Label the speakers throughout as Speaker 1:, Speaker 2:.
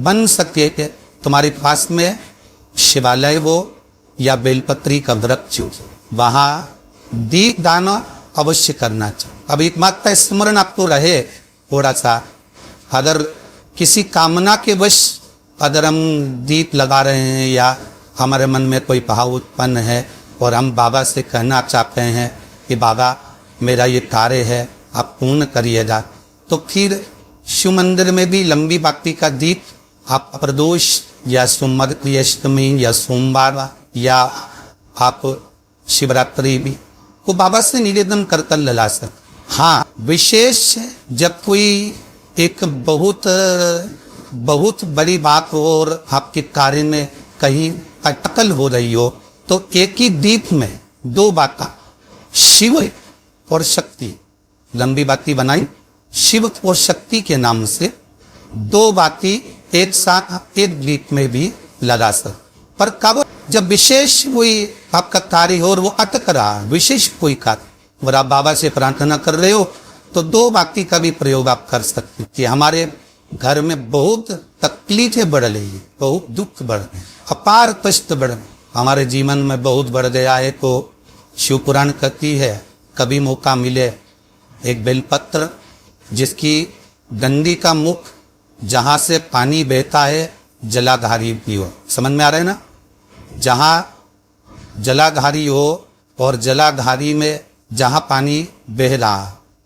Speaker 1: बन सके कि तुम्हारे पास में शिवालय हो या बेलपत्री का वृक्ष हो, वहाँ दीप दान अवश्य करना चाहिए। अब एक मात्र स्मरण आपको रहे थोड़ा सा, अगर किसी कामना के वश अगर हम दीप लगा रहे हैं या हमारे मन में कोई भाव उत्पन्न है और हम बाबा से कहना चाहते हैं कि बाबा मेरा ये कार्य है आप पूर्ण करिएगा, तो फिर शिव मंदिर में भी लंबी बाती का दीप आप प्रदोष या सोमवार अष्टमी या सोमवार या आप शिवरात्रि भी वो बाबा से निवेदन करकर लगा सकते। हाँ, विशेष जब कोई एक बहुत बड़ी बात हो और आपके कार्य में कहीं अटकल हो रही हो, तो एक ही दीप में दो बातें शिव और शक्ति, लंबी बाती बनाई शिव और शक्ति के नाम से दो बाती एक साथ एक दीप में भी लगा सकते। पर कब जब विशेष कोई आपका कार्य हो और वो अटक रहा, विशेष कोई कार्य और आप बाबा से प्रार्थना कर रहे हो, तो दो बाती का भी प्रयोग आप कर सकते कि हमारे घर में बहुत तकलीफें बढ़ रही है, बहुत दुख बढ़ रहे, अपार कष्ट बढ़ रहे, हमारे जीवन में बहुत बढ़ गया है। तो शिव पुराण कहती है कभी मौका मिले एक बेलपत्र जिसकी डंडी का मुख जहाँ से पानी बहता है जलाधारी की हो, समझ में आ रहा है ना, जहाँ जलाधारी हो और जलाधारी में जहाँ पानी बह रहा,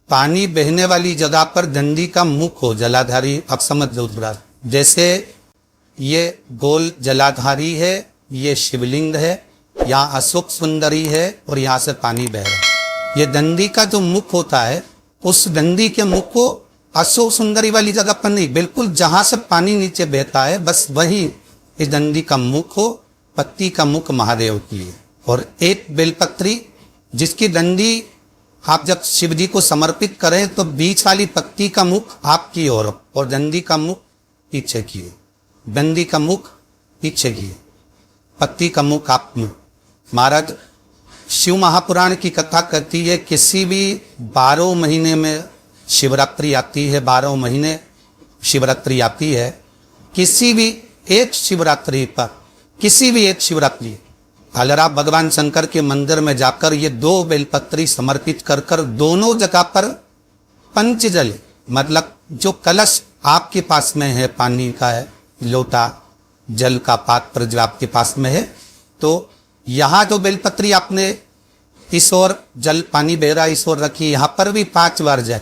Speaker 1: पानी बहने वाली जगह पर डंडी का मुख हो जलाधारी, अब समझ लो थोड़ा। जैसे ये गोल जलाधारी है, ये शिवलिंग है, यहाँ अशोक सुंदरी है और यहाँ से पानी बह रहा है। ये डंडी का जो मुख होता है, उस डंडी के मुख को अशोक सुंदरी वाली जगह पर नहीं, बिल्कुल जहाँ से पानी नीचे बहता है बस वही इस डंडी का मुख हो, पत्ती का मुख महादेव की है। और एक बेलपत्री जिसकी डंडी आप जब शिव जी को समर्पित करें तो बीच वाली पत्ती का मुख आपकी ओर और डंडी का मुख पीछे की है, डंडी का मुख पीछे की है, पत्ती का मुख आप में। महाराज शिव महापुराण की कथा कहती है किसी भी 12 महीने में शिवरात्रि आती है, 12 महीने शिवरात्रि आती है, किसी भी एक शिवरात्रि पर, किसी भी एक शिवरात्रि अगर आप भगवान शंकर के मंदिर में जाकर ये 2 बेलपत्री समर्पित कर कर दोनों जगह पर पंचजल मतलब जो कलश आपके पास में है, पानी का है लोटा, जल का पात्र जो आपके पास में है, तो यहाँ जो बेलपत्री आपने इस ओर जल पानी बह रहा इस ओर रखी, यहाँ पर भी 5 बार जल,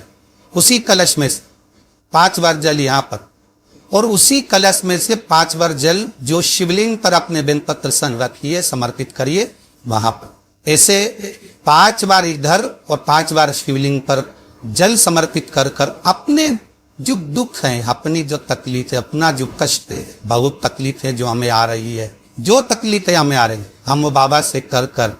Speaker 1: उसी कलश में से 5 बार जल यहाँ पर और उसी कलश में से 5 बार जल जो शिवलिंग पर अपने बेलपत्र सन रखिए समर्पित करिए वहां पर। ऐसे 5 बार इधर और 5 बार शिवलिंग पर जल समर्पित कर कर अपने जो दुख है, अपनी जो तकलीफ है, अपना जो कष्ट है, बहुत तकलीफ है जो हमें आ रही है, जो तकलीफ है हमें आ रही है, हम वो बाबा से कर कर,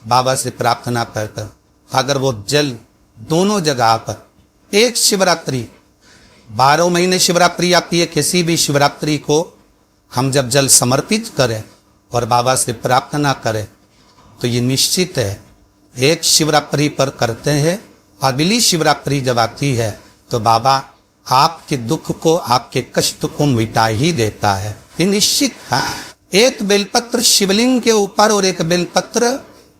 Speaker 1: बाबा से प्रार्थना कर कर, अगर वो जल दोनों जगह पर एक शिवरात्रि 12 महीने शिवरात्रि आती है, किसी भी शिवरात्रि को हम जब जल समर्पित करें और बाबा से प्रार्थना करें तो ये निश्चित है एक शिवरात्रि पर करते हैं, अगली शिवरात्रि जब आती है तो बाबा आपके दुख को, आपके कष्ट को मिटा ही देता है, ये निश्चित है। एक बेलपत्र शिवलिंग के ऊपर और एक बेलपत्र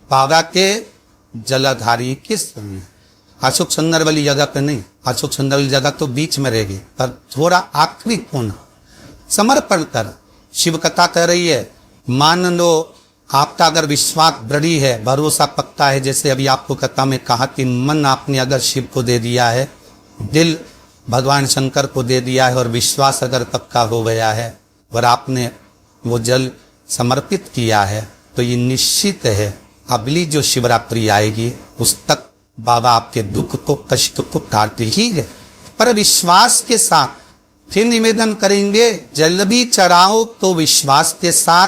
Speaker 1: बाबा के जलाधारी के सामने, अशोक सुंदर वाली जगह पे नहीं, अशोक सुंदर वाली जगह तो बीच में रहेगी, पर थोड़ा आखिरी कोना समर्पण कर। शिव कथा कह रही है मान लो आपका अगर विश्वास दृढ़ है, भरोसा पक्का है, जैसे अभी आपको कथा में कहा कि मन आपने अगर शिव को दे दिया है, दिल भगवान शंकर को दे दिया है और विश्वास अगर पक्का हो गया है और आपने वो जल समर्पित किया है, तो ये निश्चित है अगली जो शिवरात्रि आएगी उस तक बाबा आपके दुख को, कष्ट को काटते ही है। पर विश्वास के साथ फिर निवेदन करेंगे, जल भी चढ़ाओ तो विश्वास के साथ,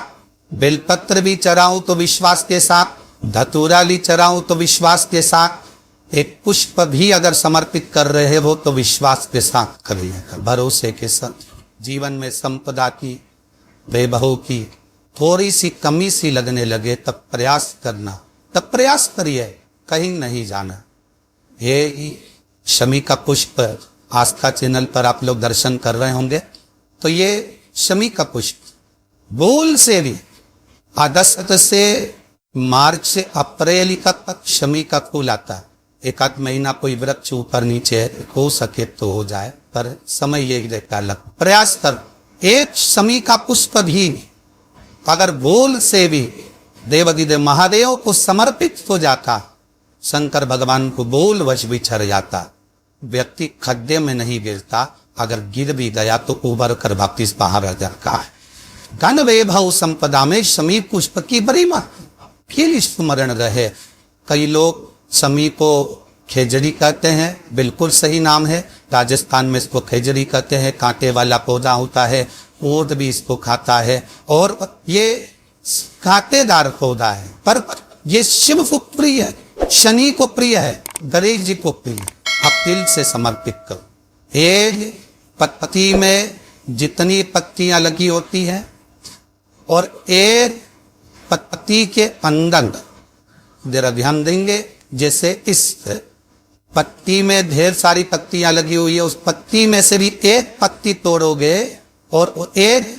Speaker 1: बेलपत्र भी चढ़ाओ तो विश्वास के साथ, धतूरा भी चढ़ाओ तो विश्वास के साथ, एक पुष्प भी अगर समर्पित कर रहे हो तो विश्वास के साथ करिए, भरोसे के साथ। जीवन में संपदा की, वैभव की थोड़ी सी कमी सी लगने लगे तब प्रयास करना, तब प्रयास करिए, कहीं नहीं जाना। ये शमी का पुष्प आस्था चैनल पर आप लोग दर्शन कर रहे होंगे, तो ये शमी का पुष्प बोल से भी अगस्त से मार्च से अप्रैल तक शमी का फूल आता है। एक आध महीना कोई वृक्ष ऊपर नीचे हो सके तो हो जाए, पर समय ये रहता लग प्रयास कर। एक शमी का पुष्प भी अगर बोल से भी देवादिदेव महादेव को समर्पित हो जाता, शंकर भगवान को बोल वश बिछड़ जाता, व्यक्ति खड्डे में नहीं गिरता, अगर गिर भी गया तो उबर कर वापिस बाहर आ जाता है। घन वैभव संपदा में शमी पुष्प की बड़ी फिर स्मरण रहे। कई लोग शमी को खेजड़ी कहते हैं, बिल्कुल सही नाम है। राजस्थान में इसको खेजड़ी कहते हैं, कांटे वाला पौधा होता है, ऊंट भी इसको खाता है और ये कांटेदार पौधा है, पर ये शिव को प्रिय है, शनि को प्रिय है, गणेश जी को प्रिय है। आप दिल से समर्पित करो। एक पत्ती में जितनी पत्तियां लगी होती हैं और एक पत्ती के अंदर जरा ध्यान देंगे, जैसे इस पत्ती में ढेर सारी पत्तियां लगी हुई है, उस पत्ती में से भी एक पत्ती तोड़ोगे और एक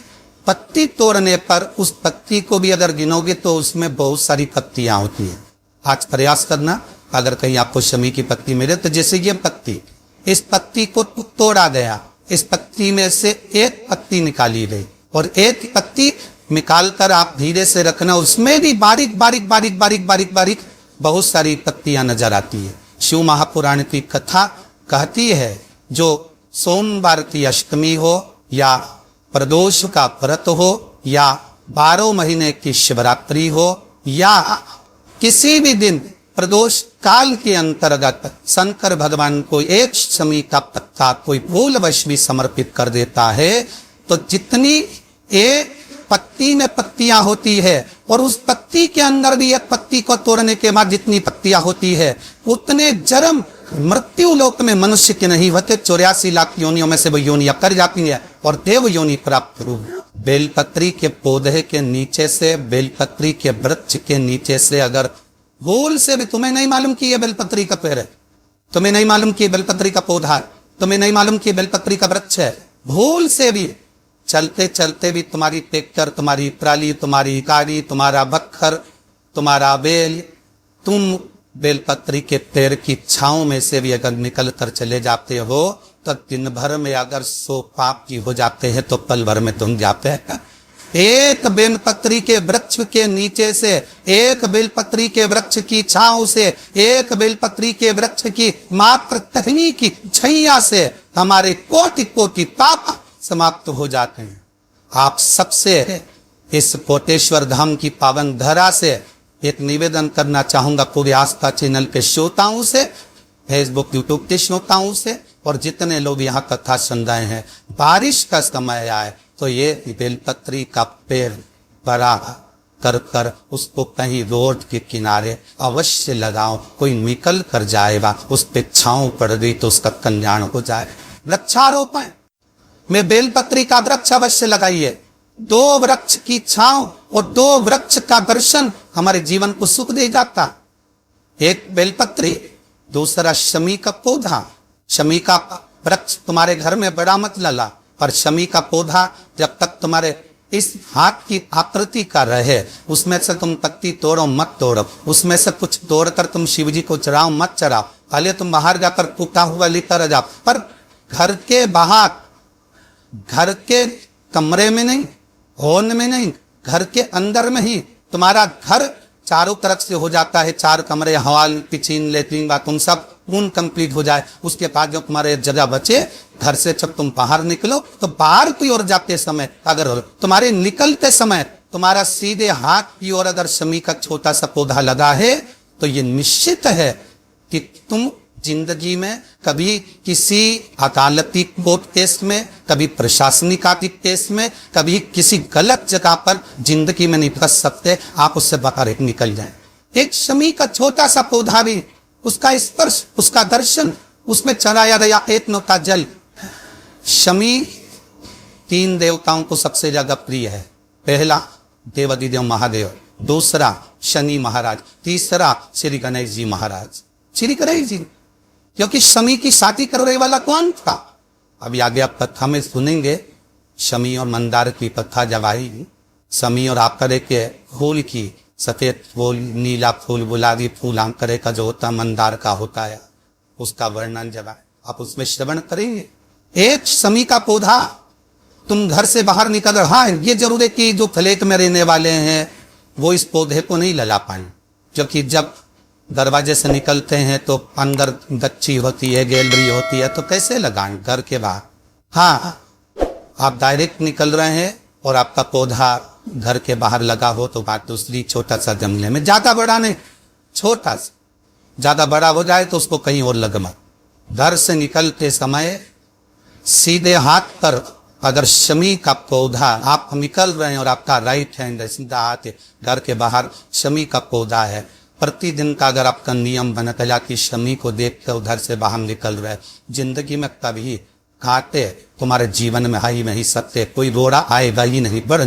Speaker 1: पत्ती तोड़ने पर उस पत्ती को भी अगर गिनोगे तो उसमें बहुत सारी पत्तियां होती हैं। आज प्रयास करना, अगर कहीं आपको शमी की पत्ती मिले तो जैसे ये पत्ती, इस पत्ती को तोड़ा गया, इस पत्ती में से एक पत्ती निकाली गई और एक पत्ती निकालकर आप धीरे से रखना, उसमें भी बारीक बारीक बारीक बारीक बारीक बारीक बहुत सारी पत्तियां नजर आती है। शिव महापुराण की कथा कहती है, जो सोमवार की अष्टमी हो या प्रदोष का व्रत हो या 12 महीने की शिवरात्रि हो या किसी भी दिन प्रदोष काल के अंतर्गत शंकर भगवान को एक शमी का पत्ता कोई फूलवश भी समर्पित कर देता है, तो जितनी एक पत्ती में पत्तियां होती है और उस पत्ती के अंदर भी एक पत्ती को तोड़ने के बाद जितनी पत्तियां होती है, उतने जन्म मृत्यु लोक में मनुष्य के नहीं होते। 84 लाख योनियों में से वो योनियां कर जाती है और देव योनि प्राप्त हो। बेलपत्री के पौधे के नीचे से, बेलपत्री के वृक्ष के नीचे से अगर भूल से भी, तुम्हें नहीं मालूम कि ये बेलपत्री का पेड़ है, तुम्हें नहीं मालूम कि बेलपत्री का पौधा है, तुम्हें नहीं मालूम कि बेलपत्री का वृक्ष है, भूल से भी चलते चलते भी तुम्हारी ट्रैक्टर, तुम्हारी ट्राली, तुम्हारी गाड़ी, तुम्हारा बखर, तुम्हारा बेल, तुम बेलपत्री के पेड़ की छांव में से भी अगर निकल कर चले जाते हो तो दिन भर में अगर 100 पाप की हो जाते हैं तो पल भर में तुम जाते हैं। एक बेलपत्री के वृक्ष के नीचे से, एक बेलपत्री के वृक्ष की छांव से, एक बेलपत्री के वृक्ष की मात्र टहनी की छैया से हमारे कोटि कोटि पाप समाप्त हो जाते हैं। आप सबसे इस कोटेश्वर धाम की पावन धरा से एक निवेदन करना चाहूंगा, पूरे आस्था चैनल के श्रोताओं से, फेसबुक यूट्यूब के श्रोताओं से और जितने लोग यहाँ कथा सुन रहे हैं, बारिश का समय आए तो ये बेलपत्री का पेड़ बड़ा कर कर उसको कहीं रोड के किनारे अवश्य लगाओ। कोई निकल कर जाएगा, उस पे छांव पड़ गई तो उसका कल्याण हो जाए। वृक्षारोपण में बेलपत्री का वृक्ष अवश्य लगाइए। 2 वृक्ष की छांव और 2 वृक्ष का दर्शन हमारे जीवन को सुख दे जाता। एक बेलपत्री, दूसरा शमी का पौधा। शमी का वृक्ष तुम्हारे घर में बड़ा मत लला, पर शमी का पौधा जब तक तुम्हारे इस हाथ की आकृति का रहे, उसमें से तुम पत्ती तोड़ो मत तोड़ो, उसमें से कुछ तोड़कर तुम शिव जी को चढ़ाओ मत चढ़ाओ। पहले तुम बाहर जाकर टूटा हुआ लेकर जाओ, पर घर के बाहर, घर के कमरे में नहीं, हॉल में नहीं, घर के अंदर में ही तुम्हारा घर चारों तरफ से हो जाता है। 4 कमरे, हॉल, किचन, लेट्रिन, बाथरूम सब पूर्ण कंप्लीट हो जाए। उसके बाद जो तुम्हारे जगह बचे, घर से जब तुम बाहर निकलो तो बाहर की ओर जाते समय अगर तुम्हारे निकलते समय तुम्हारा सीधे हाथ की ओर अगर शमी का छोटा सा पौधा लगा है तो ये निश्चित है कि तुम जिंदगी में कभी किसी अदालती कोर्ट केस में, कभी प्रशासनिक आर्थिक केस में, कभी किसी गलत जगह पर जिंदगी में नहीं फंस सकते। आप उससे बाहर निकल जाएं। एक शमी का छोटा सा पौधा भी, उसका स्पर्श, उसका दर्शन, उसमें चढ़ाया गया एक लोटा जल। शमी 3 देवताओं को सबसे ज्यादा प्रिय है। पहला देवादिदेव महादेव, दूसरा शनि महाराज, तीसरा श्री गणेश जी महाराज। श्री गणेश जी, क्योंकि शमी की शादी करने वाला कौन था? अभी आगे आप कथा में सुनेंगे शमी और मंदार की कथा जब आई, शमी और आपकरे के फूल की, सफेद फूल, नीला फूल, गुलाबी फूल आंकरे का जो होता मंदार का होता है, उसका वर्णन जब आए आप उसमें श्रवण करेंगे। एक शमी का पौधा, तुम घर से बाहर निकल रहे, हाँ ये जरूर है कि जो फ्लैट में रहने वाले हैं वो इस पौधे को नहीं लगा पाए, क्योंकि जब दरवाजे से निकलते हैं तो अंदर गच्ची होती है, गैलरी होती है, तो कैसे लगाएं घर के बाहर। हाँ, आप डायरेक्ट निकल रहे हैं और आपका पौधा घर के बाहर लगा हो तो बात दूसरी, छोटा सा गमले में, ज्यादा बड़ा नहीं, छोटा सा, ज्यादा बड़ा हो जाए तो उसको कहीं और लग मत। घर से निकलते समय सीधे हाथ पर अगर शमी का पौधा, आप निकल रहे हैं और आपका राइट हैंड सीधा हाथ घर के बाहर शमी का पौधा है, प्रतिदिन का अगर आपका नियम बना चला कि शमी को देख कर उधर से बाहर निकल रहे, जिंदगी में कभी घाटे तुम्हारे जीवन में हाई नहीं सकते, कोई रोड़ा आएगा ही नहीं, बढ़